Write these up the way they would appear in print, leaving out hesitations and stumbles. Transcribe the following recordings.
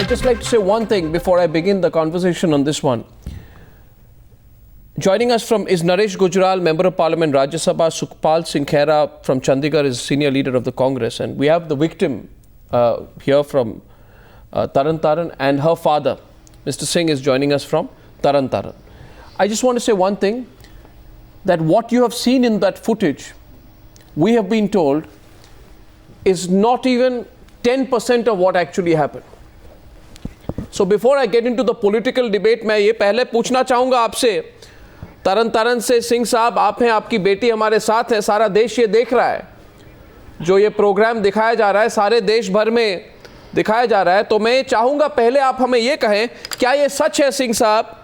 I'd just like to say one thing before I begin the conversation on this one. Joining us is Naresh Gujral, Member of Parliament, Rajya Sabha. Sukhpal Singh Khera from Chandigarh is Senior Leader of the Congress. And we have the victim here from Taran Taran, and her father, Mr. Singh, is joining us from Taran Taran. I just want to say one thing, that what you have seen in that footage, we have been told, is not even 10% of what actually happened. So before I get into the political debate, मैं ये पहले पूछना चाहूँगा आपसे, तरन तारण से, सिंह साहब आप हैं, आपकी बेटी हमारे साथ है, सारा देश ये देख रहा है, जो ये प्रोग्राम दिखाया जा रहा है सारे देश भर में दिखाया जा रहा है, तो मैं चाहूँगा पहले आप हमें ये कहें, क्या ये सच है सिंह साहब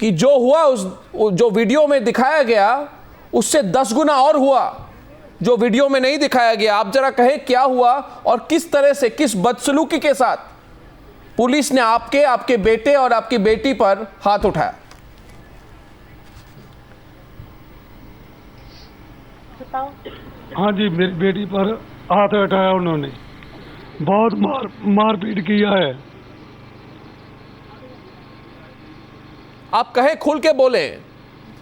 कि जो हुआ जो वीडियो में दिखाया गया उससे 10 गुना और हुआ जो वीडियो में नहीं दिखाया गया? आप जरा कहें क्या हुआ और किस तरह से, किस बदसलूकी के साथ पुलिस ने आपके बेटे और आपकी बेटी पर हाथ उठाया? हाँ जी, मेरी बेटी पर हाथ उठाया उन्होंने, बहुत मारपीट किया है। आप कहें, खुल के बोले,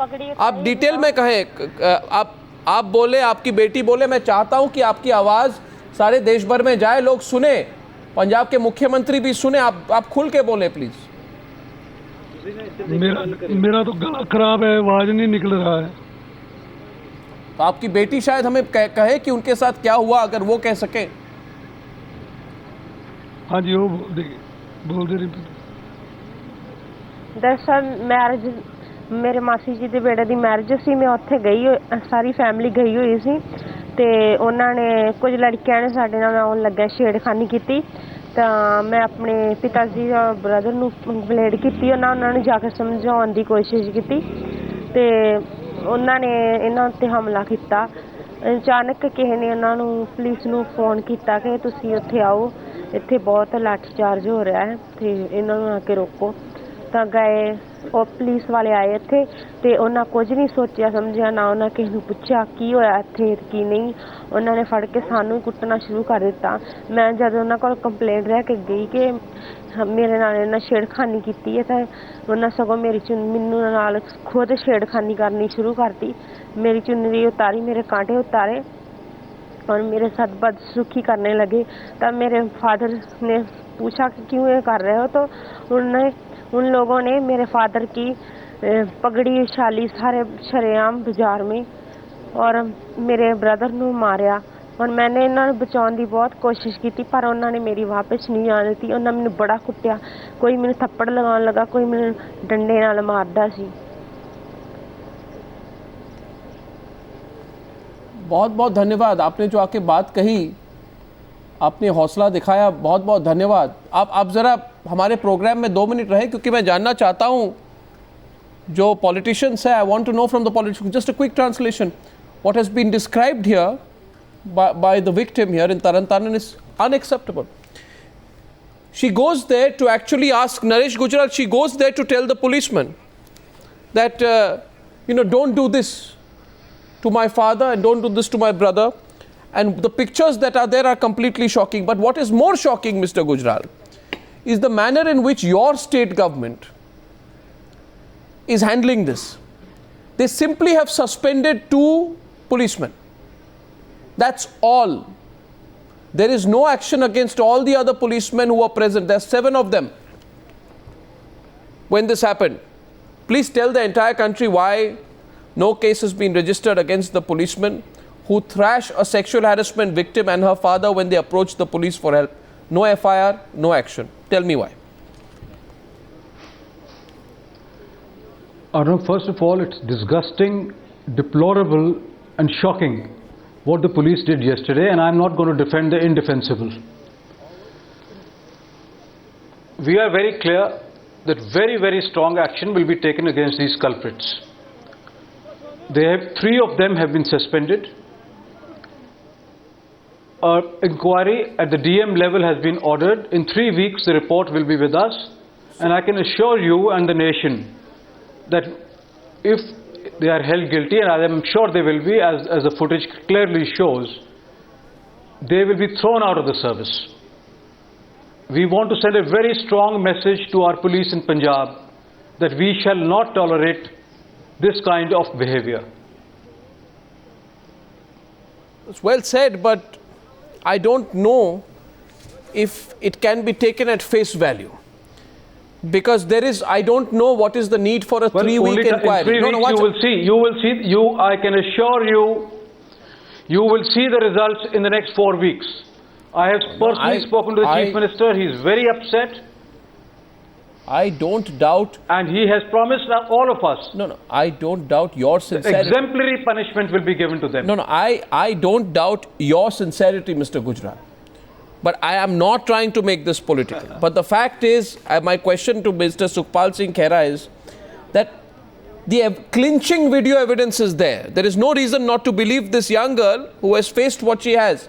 आप डिटेल में कहें, आप बोले, आपकी बेटी बोले। मैं चाहता हूं कि आपकी आवाज़ सारे देश भर में जाए, लोग सुने, पंजाब के मुख्यमंत्री भी सुने। आप खुल के बोले प्लीज। मेरा तो गला खराब है, आवाज नहीं निकल रहा है। तो आपकी बेटी शायद हमें कहे कि उनके साथ क्या हुआ, अगर वो कह सके। हाँ जी, वो बोल दे रही। दरअसल मेरे मासी जी ਦੇ ਬੇੜੇ ਦੀ ਮੈਰਿਜ ਸੀ, ਮੈਂ ਉੱਥੇ ਗਈ, ਸਾਰੀ ਫੈਮਿਲੀ ਗਈ ਹੋਈ ਸੀ, ਤੇ ਉਹਨਾਂ ਨੇ ਕੁਝ ਲੜਕਿਆਂ ਨੇ ਸਾਡੇ ਨਾਲ ਆਉਣ ਲੱਗਾ ਛੇੜਖਾਨੀ ਕੀਤੀ, ਤਾਂ ਮੈਂ ਆਪਣੇ ਪਿਤਾ ਜੀ ਦਾ ਬ੍ਰਦਰ ਨੂੰ ਕੰਪਲੇਂਟ ਕੀਤੀ, ਉਹਨਾਂ ਨੂੰ ਜਾ ਕੇ ਸਮਝਾਉਣ ਦੀ ਕੋਸ਼ਿਸ਼ ਕੀਤੀ, ਤੇ ਉਹਨਾਂ ਨੇ ਇਹਨਾਂ ਉੱਤੇ ਹਮਲਾ ਕੀਤਾ। ਅਚਾਨਕ ਕਿਸੇ ਨੇ ਉਹਨਾਂ ਨੂੰ, ਪੁਲਿਸ ਨੂੰ ਫੋਨ ਕੀਤਾ ਕਿ ਤੁਸੀਂ ਉੱਥੇ ਆਓ, ਇੱਥੇ ਬਹੁਤ ਲਾਠੀਚਾਰਜ ਹੋ ਰਿਹਾ ਹੈ ਤੇ ਇਹਨਾਂ ਨੂੰ ਆ ਕੇ ਰੋਕੋ। ਤਾਂ ਗਏ, ਉਹ ਪੁਲਿਸ ਵਾਲੇ ਆਏ ਇੱਥੇ, ਤੇ ਉਹਨਾਂ ਕੁਝ ਨਹੀਂ ਸੋਚਿਆ ਸਮਝਿਆ, ਨਾ ਉਹਨਾਂ ਕਿਸੇ ਨੂੰ ਪੁੱਛਿਆ ਕੀ ਹੋਇਆ ਇੱਥੇ ਕੀ ਨਹੀਂ, ਉਹਨਾਂ ਨੇ ਫੜ ਕੇ ਸਾਨੂੰ ਕੁੱਟਣਾ ਸ਼ੁਰੂ ਕਰ ਦਿੱਤਾ। ਮੈਂ ਜਦ ਉਹਨਾਂ ਕੋਲ ਕੰਪਲੇਂਟ ਲੈ ਕੇ ਗਈ ਕਿ ਮੇਰੇ ਨਾਲ ਇਹਨਾਂ ਛੇੜਖਾਨੀ ਕੀਤੀ ਹੈ, ਤਾਂ ਉਹਨਾਂ ਸਗੋਂ ਮੈਨੂੰ ਨਾਲ ਖੁਦ ਛੇੜਖਾਨੀ ਕਰਨੀ ਸ਼ੁਰੂ ਕਰਤੀ, ਮੇਰੀ ਚੁੰਨੀ ਉਤਾਰੀ, ਮੇਰੇ ਕਾਂਟੇ ਉਤਾਰੇ और मेरे साथ बदसलूकी करने लगे। तब मेरे फादर ने पूछा कि क्यों ये कर रहे हो, तो उन लोगों ने मेरे फादर की पगड़ी उछाली सारे शरेआम बाजार में, और मेरे ब्रदर ਨੂੰ ਮਾਰਿਆ। और मैंने ਇਹਨਾਂ ਨੂੰ ਬਚਾਉਣ ਦੀ ਬਹੁਤ ਕੋਸ਼ਿਸ਼ ਕੀਤੀ, ਪਰ ਉਹਨਾਂ ਨੇ ਮੇਰੀ ਵਾਪਸ ਨਹੀਂ ਆਉਣ ਦਿੱਤੀ। ਉਹਨਾਂ ਮੈਨੂੰ ਬੜਾ ਕੁੱਟਿਆ, ਕੋਈ ਮੈਨੂੰ ਥੱਪੜ ਲਗਾਉਣ ਲੱਗਾ, ਕੋਈ ਮੈਨੂੰ ਡੰਡੇ ਨਾਲ ਮਾਰਦਾ ਸੀ। बहुत बहुत धन्यवाद, आपने जो आके बात कही, आपने हौसला दिखाया, बहुत बहुत धन्यवाद। आप ज़रा हमारे प्रोग्राम में 2 मिनट रहे, क्योंकि मैं जानना चाहता हूँ जो पॉलिटिशियंस है, I want to know from the politicians, just a quick translation, what has been described here by the victim here in Taran Taran is unacceptable. She goes there to actually ask Naresh Gujral, she goes there to tell the policeman that don't do this to my father and don't do this to my brother, and the pictures that are there are completely shocking. But what is more shocking, Mr. Gujral, is the manner in which your state government is handling this. They simply have suspended 2 policemen, that's all. There is no action against all the other policemen who were present. There are 7 of them when this happened. Please tell the entire country why no case has been registered against the policeman who thrashed a sexual harassment victim and her father when they approached the police for help. No FIR, no action. Tell me why. Arnav, first of all, it's disgusting, deplorable and shocking what the police did yesterday, and I'm not going to defend the indefensible. We are very clear that very, very strong action will be taken against these culprits. 3 of them have been suspended. An inquiry at the DM level has been ordered. In 3 weeks the report will be with us, and I can assure you and the nation that if they are held guilty, and I am sure they will be, as the footage clearly shows, they will be thrown out of the service. we want to send a very strong message to our police in Punjab that we shall not tolerate this kind of behavior. It's well said, but I don't know if it can be taken at face value. Because there is, I don't know what is the need for a 3-week inquiry. In 3 weeks you will see, I can assure you, you will see the results in the next 4 weeks. I have personally spoken to the Chief Minister. He is very upset. I don't doubt. And he has promised all of us. No, I don't doubt your sincerity. Exemplary punishment will be given to them. No, I don't doubt your sincerity, Mr. Gujral. But I am not trying to make this political. But the fact is, my question to Mr. Sukhpal Singh Khera is that the clinching video evidence is there. There is no reason not to believe this young girl who has faced what she has.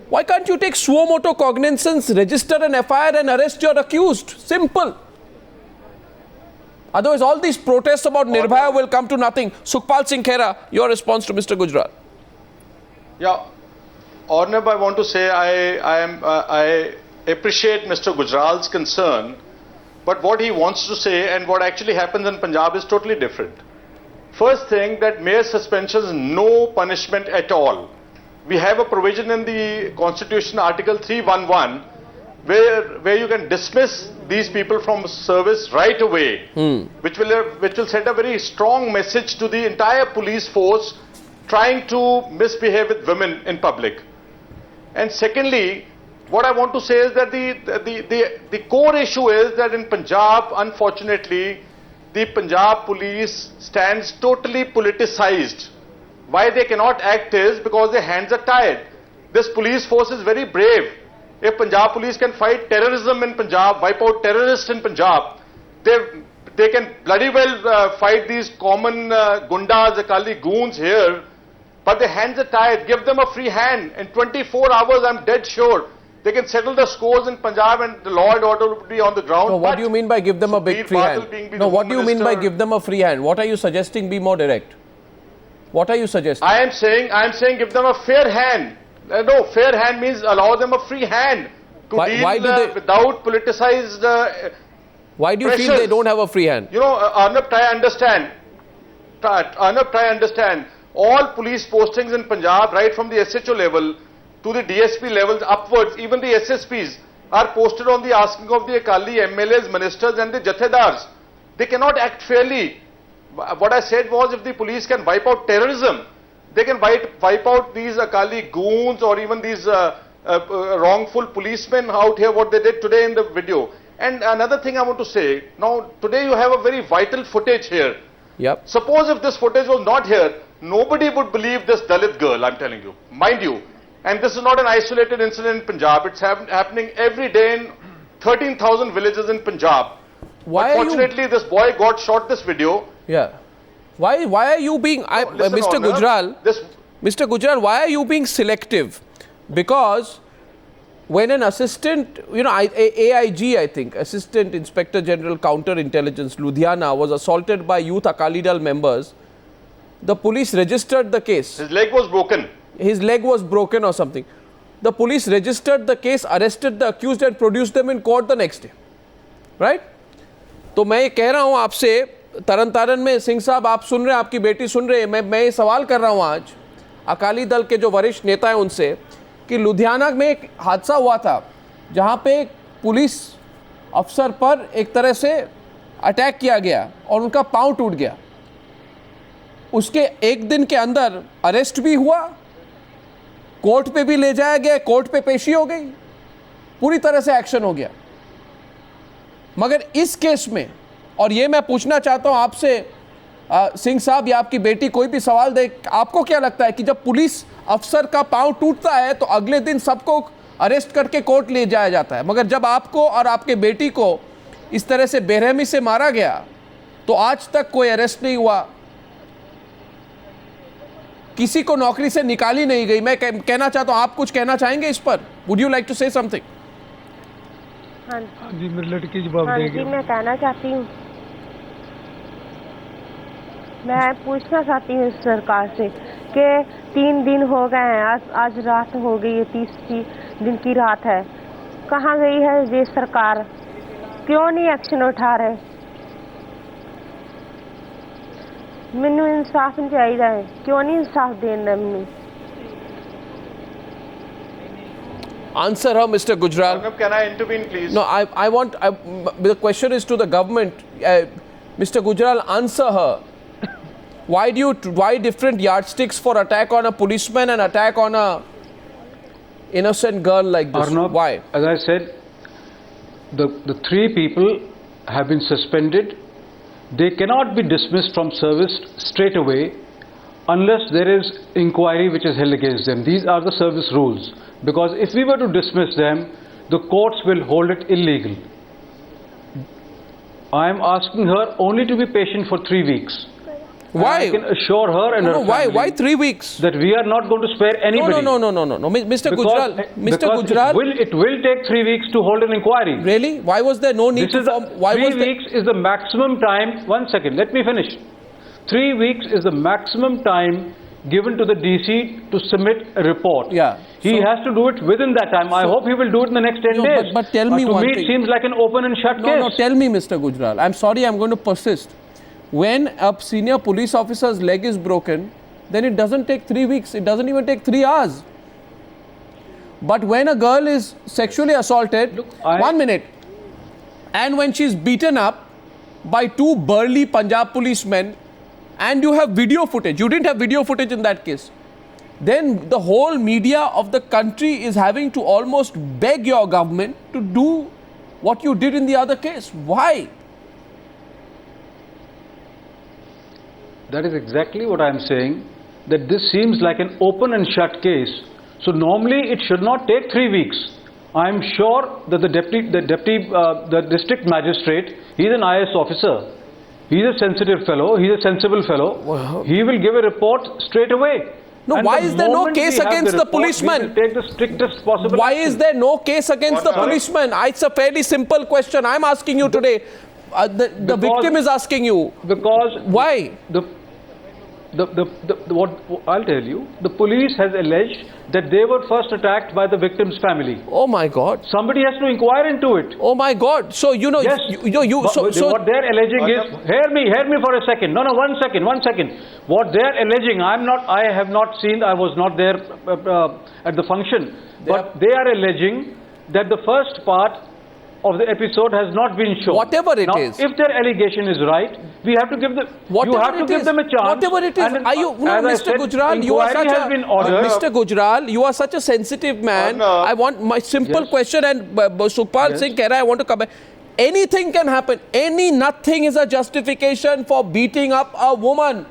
Why can't you take suo motu cognizance, register an FIR and arrest your accused? Simple. Otherwise, all these protests about Nirbhaya will come to nothing. Sukhpal Singh Khera, your response to Mr. Gujral. Yeah, Arnab, I want to say I appreciate Mr. Gujral's concern, but what he wants to say and what actually happens in Punjab is totally different. First thing, that mere suspension is no punishment at all. We have a provision in the Constitution, Article 311, where you can dismiss these people from service right away, which will send a very strong message to the entire police force trying to misbehave with women in public. And secondly, what I want to say is that the core issue is that in Punjab, unfortunately, the Punjab police stands totally politicized. Why they cannot act is because their hands are tied. This police force is very brave. If Punjab police can fight terrorism in Punjab, wipe out terrorists in Punjab, they can bloody well fight these common gundas, Akali goons here, but their hands are tied. Give them a free hand. In 24 hours, I'm dead sure they can settle the scores in Punjab and the law and order will be on the ground. No, what do you mean by give them a big free hand? No, what do you mean by give them a free hand? What are you suggesting? Be more direct. What are you suggesting? I am saying give them a fair hand. No, fair hand means allow them a free hand to deal without politicized why do you feel they don't have a free hand? You know, Arnab, try understand. All police postings in Punjab, right from the SHO level to the DSP levels upwards, even the SSPs are posted on the asking of the Akali MLAs, ministers and the Jathedars. They cannot act fairly. What I said was, if the police can wipe out terrorism, they can wipe out these Akali goons or even these wrongful policemen out here, what they did today in the video. And another thing I want to say, now today you have a very vital footage here. Yep. Suppose if this footage was not here, nobody would believe this Dalit girl, I'm telling you. Mind you, and this is not an isolated incident in Punjab, it's happening every day in 13,000 villages in Punjab. Unfortunately, this boy got shot this video. Yeah. Why are you being, Mr. Gujral, why are you being selective? Because when an assistant, AIG, I think, Assistant Inspector General Counterintelligence, Ludhiana, was assaulted by youth Akali Dal members, the police registered the case. His leg was broken. His leg was broken or something. The police registered the case, arrested the accused and produced them in court the next day. Right? तो मैं ये कह रहा हूँ आपसे, तरन तारण में सिंह साहब आप सुन रहे हैं, आपकी बेटी सुन रहे हैं, मैं ये सवाल कर रहा हूँ आज अकाली दल के जो वरिष्ठ नेता हैं उनसे कि लुधियाना में एक हादसा हुआ था जहाँ पे एक पुलिस अफसर पर एक तरह से अटैक किया गया और उनका पाँव टूट गया. उसके एक दिन के अंदर अरेस्ट भी हुआ, कोर्ट पे भी ले जाया गया, कोर्ट पे पेशी हो गई, पूरी तरह से एक्शन हो गया. मगर इस केस में, और ये मैं पूछना चाहता हूं आपसे सिंह साहब या आपकी बेटी कोई भी सवाल दे, आपको क्या लगता है कि जब पुलिस अफसर का पांव टूटता है तो अगले दिन सबको अरेस्ट करके कोर्ट ले जाया जाता है, मगर जब आपको और आपके बेटी को इस तरह से बेरहमी से मारा गया तो आज तक कोई अरेस्ट नहीं हुआ, किसी को नौकरी से निकाली नहीं गई. मैं कहना चाहता हूं, आप कुछ कहना चाहेंगे इस पर? Would you like to say something? हाँ जी, मेरी लड़की जवाब देगी. हाँ जी, मैं कहना चाहती हूँ, मैं पूछना चाहती हूँ सरकार से कि 3 दिन हो गए हैं, आज रात हो गई है, 30 दिन की रात है, कहाँ गई है ये सरकार? क्यों नहीं एक्शन उठा रहे? मैनू इंसाफ चाहिए है, क्यों नहीं इंसाफ देना मैनू? Answer her, Mr. Gujral. Arnab, can I intervene, please? No, I want, the question is to the government. Mr. Gujral, answer her. Why different yardsticks for attack on a policeman and attack on a innocent girl like this? Arnab, Why? as I said, the three people have been suspended. They cannot be dismissed from service straight away unless there is inquiry which is held against them. These are the service rules. Because if we were to dismiss them, the courts will hold it illegal. I am asking her only to be patient for 3 weeks. Why? And I can assure her and her family why 3 weeks? that we are not going to spare anybody. No, Mr. Because, Gujral, Mr. because Gujral, it will take 3 weeks to hold an inquiry. really? Why was there no need This to is form? Why 3 was there? weeks is the maximum time. 1 second, let me finish. 3 weeks is the maximum time given to the DC to submit a report. Yeah. He has to do it within that time. I hope he will do it in the next 10 No, days. but tell me to one me thing. it seems like an open and shut case. No, tell me, Mr. Gujral. I'm sorry, I'm going to persist. When a senior police officer's leg is broken, then it doesn't take 3 weeks. It doesn't even take 3 hours. But when a girl is sexually assaulted, 1 minute, and when she's beaten up by 2 burly Punjab policemen, and you have video footage, you didn't have video footage in that case, then the whole media of the country is having to almost beg your government to do what you did in the other case. Why? That is exactly what I am saying, that this seems like an open and shut case. So normally it should not take 3 weeks. I am sure that the district magistrate, he is an IS officer. He is a sensitive fellow, he is a sensible fellow. Wow. He will give a report straight away. No, And why the is there no moment case we have against the report, policeman? We will take the strictest possible Why action. is there no case against the policeman? It's a fairly simple question. I'm asking you today. The victim is asking you. Because Why? what I'll tell you, the police has alleged that they were first attacked by the victim's family. Oh my God. Somebody has to inquire into it. Oh my God. So, you know, Yes. What they're alleging is, hear me for a second. No, 1 second. What they're alleging, I have not seen, I was not there at the function. But they are alleging that the first part of the episode has not been shown. Whatever it now, is. if their allegation is right, we have to give them. You have to give them a chance. Whatever it is. And Are you, no, as I Mr. said, Gujral, you are inquiry such has been a ordered. Mr. Gujral, you are such a sensitive man. Arnab. I want my simple Yes. question, and Sukhpal Singh Khera, I want to come back. Anything can happen. Nothing is a justification for beating up a woman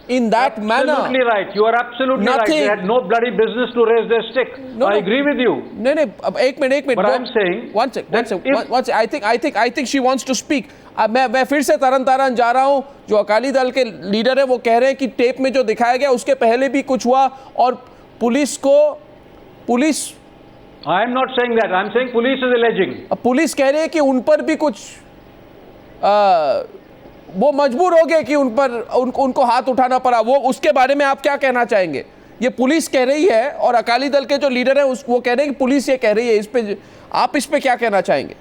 in that manner. Absolutely right. You are absolutely right. Nothing. They had no bloody business to raise their stick. No, I no. agree with you. No, अब एक minute But I'm saying one sec. that I think she wants to speak. अब मैं फिर से तरन तारण जा रहा हूँ. जो अकाली दल के लीडर है वो कह रहे हैं कि टेप में जो दिखाया गया उसके पहले भी कुछ हुआ और police I am not saying that. I am saying police is alleging. Police कह रही है कि उन पर भी कुछ वो मजबूर हो गए कि उन पर उनको हाथ उठाना पड़ा. वो उसके बारे में आप क्या कहना चाहेंगे? ये पुलिस कह रही है और अकाली दल के जो लीडर हैं वो कह रहे हैं कि पुलिस ये कह रही है. इस पे आप इस पे क्या कहना चाहेंगे?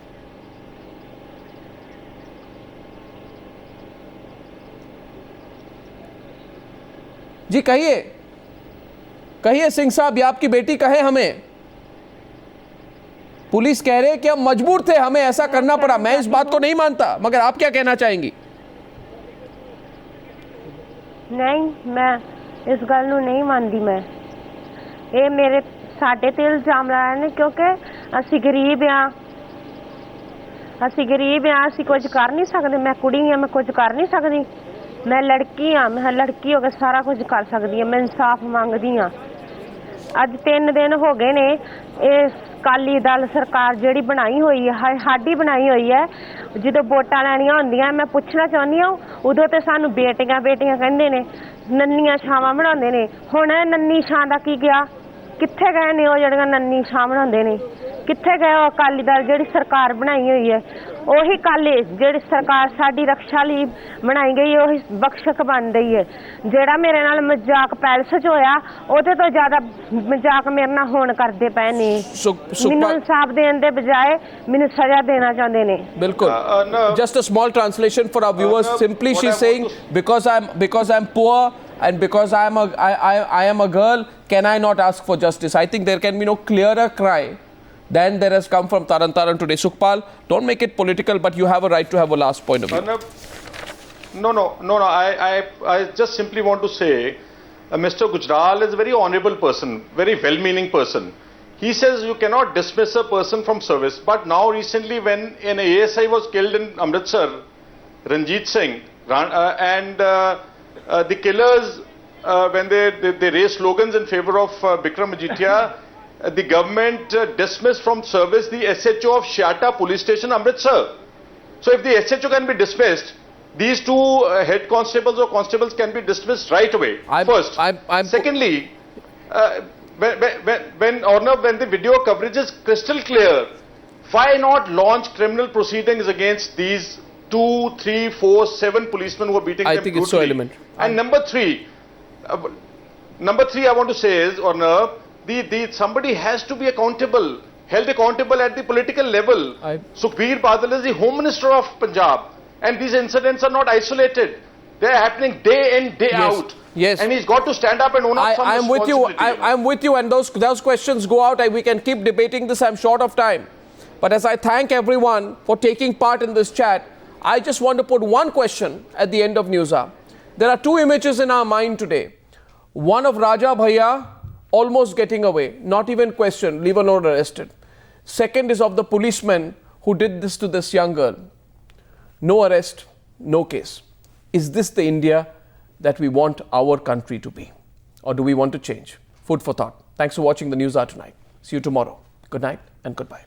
जी कहिए सिंह साहब, ये आपकी बेटी कहे हमें. पुलिस कह रहे हैं कि हम मजबूर थे, हमें ऐसा करना पड़ा. मैं इस बात को नहीं मानता, मगर आप क्या कहना चाहेंगी? नहीं, मैं इस गल नूं नहीं मानदी. मैं ये मेरे साडे ते इल्जाम लाए ने क्योंकि असी गरीब हाँ, असी कुछ कर नहीं सकते. मैं कुड़ी हाँ, मैं कुछ कर नहीं सकती. मैं लड़की हाँ, मैं लड़की होकर सारा कुछ कर सकती हाँ. मैं इंसाफ मंगदी हाँ. अज 3 दिन हो गए ने इस अकाली दल सरकार जिहड़ी बनाई हुई है, साडी बनाई हुई है. ਜਦੋਂ ਵੋਟਾਂ ਲੈਣੀਆਂ ਹੁੰਦੀਆਂ ਮੈਂ ਪੁੱਛਣਾ ਚਾਹੁੰਦੀ ਹਾਂ, ਉਦੋਂ ਤੇ ਸਾਨੂੰ ਬੇਟੀਆਂ ਕਹਿੰਦੇ ਨੇ, ਨੰਨੀਆਂ ਛਾਵਾਂ ਬਣਾਉਂਦੇ ਨੇ. ਹੁਣ ਨੰਨੀ ਛਾਂ ਦਾ ਕੀ ਗਿਆ? ਕਿੱਥੇ ਗਏ ਨੇ ਉਹ ਜਿਹੜੀਆਂ ਨੰਨੀ ਛਾਂ ਬਣਾਉਂਦੇ ਨੇ? ਕਿੱਥੇ ਗਏ ਉਹ ਅਕਾਲੀ ਦਲ ਜਿਹੜੀ ਸਰਕਾਰ ਬਣਾਈ ਹੋਈ ਹੈ? ਉਹੀ ਕਾਲੇ ਜਿਹੜੀ ਸਰਕਾਰ ਸਾਡੀ ਰੱਖਿਆ ਲਈ ਬਣਾਈ ਗਈ ਉਹੀ ਬਖਸ਼ਕ ਬਣ ਰਹੀ ਹੈ। ਜਿਹੜਾ ਮੇਰੇ ਨਾਲ ਮਜ਼ਾਕ ਪੈਲਸ 'ਚ ਹੋਇਆ ਉਹਦੇ ਤੋਂ ਜ਼ਿਆਦਾ ਮਜ਼ਾਕ ਮੇਰੇ ਨਾਲ ਹੋਣ ਕਰਦੇ ਪਏ ਨੇ। ਮੈਨੂੰ ਇਨਸਾਫ ਦੇਣ ਦੇ ਬਜਾਏ ਮੈਨੂੰ ਸਜ਼ਾ ਦੇਣਾ ਚਾਹੁੰਦੇ ਨੇ। ਬਿਲਕੁਲ। Just a small translation for our viewers. Simply she's saying because I'm poor and because I am a girl, can I not ask for justice? I think there can be no clearer cry than there has come from Taran Taran today. Sukhpal, don't make it political, but you have a right to have a last point of view. No. I just simply want to say, Mr. Gujral is a very honourable person, very well-meaning person. He says you cannot dismiss a person from service. But now recently when an ASI was killed in Amritsar, Ranjit Singh, and the killers, when they raised slogans in favour of Bikram Majitia, the government dismissed from service the SHO of Shiata police station, Amritsar. So if the SHO can be dismissed, these two head constables or constables can be dismissed right away. First. Secondly, when the video coverage is crystal clear, why not launch criminal proceedings against these 2, 3, 4, 7 policemen who are beating them brutally? I think it's so elementary. And number three, I want to say is, Arnab, somebody has to be accountable, held accountable at the political level. Sukhbir Badal is the Home Minister of Punjab, and these incidents are not isolated. They are happening day in, day out. Yes. And he's got to stand up and own up some responsibility. I'm with you, and those questions go out, and we can keep debating this. I'm short of time. But as I thank everyone for taking part in this chat, I just want to put one question at the end of News Hour. There are two images in our mind today. One of Raja Bhaiya almost getting away, not even questioned, leave alone arrested. Second is of the policeman who did this to this young girl. No arrest, no case. Is this the India that we want our country to be? Or do we want to change? Food for thought. Thanks for watching the News Hour tonight. See you tomorrow. Good night and goodbye.